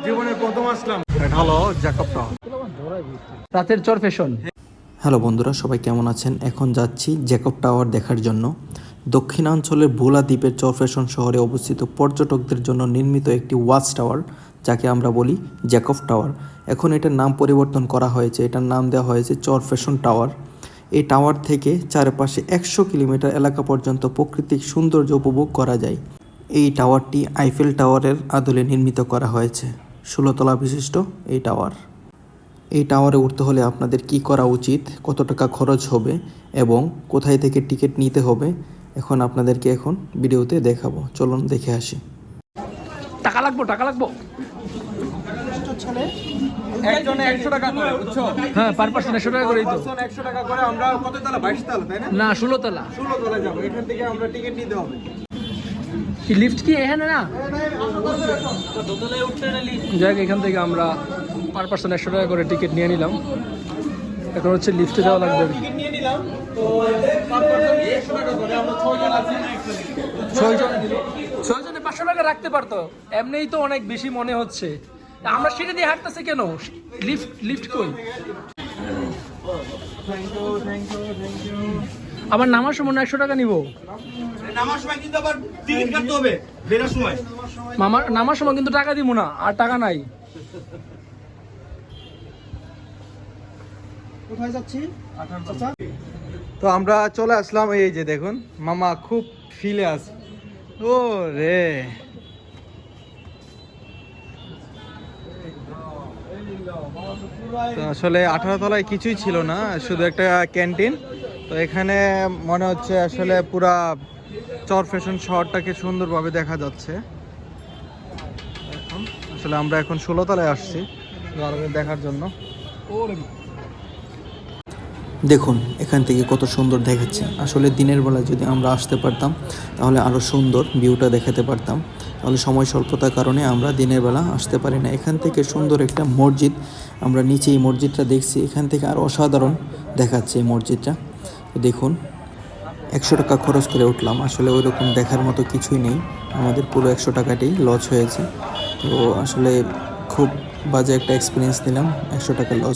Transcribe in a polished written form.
জীবনে প্রথম আসলাম। এটা হলো জ্যাকব টাওয়ার। রাতের চর ফ্যাশন। হ্যালো বন্ধুরা, সবাই কেমন আছেন? এখন যাচ্ছি জ্যাকব টাওয়ার দেখার জন্য। দক্ষিণাঞ্চলের ভোলা দ্বীপের চরফ্যাশন শহরে অবস্থিত পর্যটকদের জন্য নির্মিত একটি ওয়াচ টাওয়ার, যাকে আমরা বলি জ্যাকব টাওয়ার। এখন এটার নাম পরিবর্তন করা হয়েছে, এটার নাম দেওয়া হয়েছে চরফ্যাশন টাওয়ার। এই টাওয়ার থেকে চারপাশে 100 কিলোমিটার এলাকা পর্যন্ত প্রাকৃতিক সৌন্দর্য উপভোগ করা যায়। এই টাওয়ারটি আইফেল টাওয়ারের আদলে নির্মিত করা হয়েছে। 16 তলা বিশিষ্ট এই টাওয়ার। এই টাওয়ারে উঠতে হলে আপনাদের কি করা উচিত, কত টাকা খরচ হবে এবং কোথায় থেকে টিকিট নিতে হবে, এখন আপনাদেরকে ভিডিওতে দেখাবো। চলুন দেখে আসি। টাকা লাগবো একজনে 100 টাকা করে, বুঝছো? হ্যাঁ, পার পার্সন 100 টাকা করেই তো। 100 টাকা করে। আমরা কত তলা? 22 তলা, তাই না? না, 16 তলা। 16 তলায় যাবো। এখান থেকে আমরা টিকিট নিতে হবে। কি লিফট কি এখানে না? যাক, এখান থেকে আমরা পার পার্সন 100 টাকা করে টিকিট নিয়ে নিলাম। এখন হচ্ছে লিফটে যাওয়া লাগবে। টিকিট নিয়ে নিলাম তো পার পারসন 100 টাকা করে। আমরা 6 জন আছি। 6 জনে 500 টাকা রাখতে পারতো। এমনিই তো অনেক বেশি মনে হচ্ছে। তা আমরা সিঁড়ি দিয়ে হাঁটতেছি কেন? লিফট কই? Thank you. আবার নামার সময় 100 টাকা নিব। নামার সময় কিন্তু আবার টিকিট কাটতে হবে, বেরার সময়। নামার সময় কিন্তু টাকা দিব না, আর টাকা নাই। কোথায় যাচ্ছি? তো আমরা চলে আসলাম। এই যে দেখুন, মামা খুব ফিলে আছে। ও রে, তো আসলে 18 তলায় কিছুই ছিল না, শুধু একটা ক্যান্টিন। তো এখানে মনে হচ্ছে আসলে পুরা চরফ্যাশন শহরটাকে সুন্দরভাবে দেখা যাচ্ছে। আসলে আমরা এখন 16 তলায় আসছি দেখার জন্য। দেখুন এখান থেকে কত সুন্দর দেখাচ্ছে। আসলে দিনের বেলা যদি আমরা আসতে পারতাম তাহলে আরও সুন্দর ভিউটা দেখাতে পারতাম। তাহলে সময় স্বল্পতার কারণে আমরা দিনের বেলা আসতে পারি না। এখান থেকে সুন্দর একটা মসজিদ, আমরা নিচে এই মসজিদটা দেখছি, এখান থেকে আর অসাধারণ দেখাচ্ছে এই মসজিদটা। দেখুন 100 টাকা খরচ করে উঠলাম। আসলে ওই রকম দেখার মতো কিছুই নেই, আমাদের পুরো 100 টাকাতেই লস হয়েছে। তো আসলে খুব বাজে একটা এক্সপিরিয়েন্স নিলাম, 100 টাকা লস।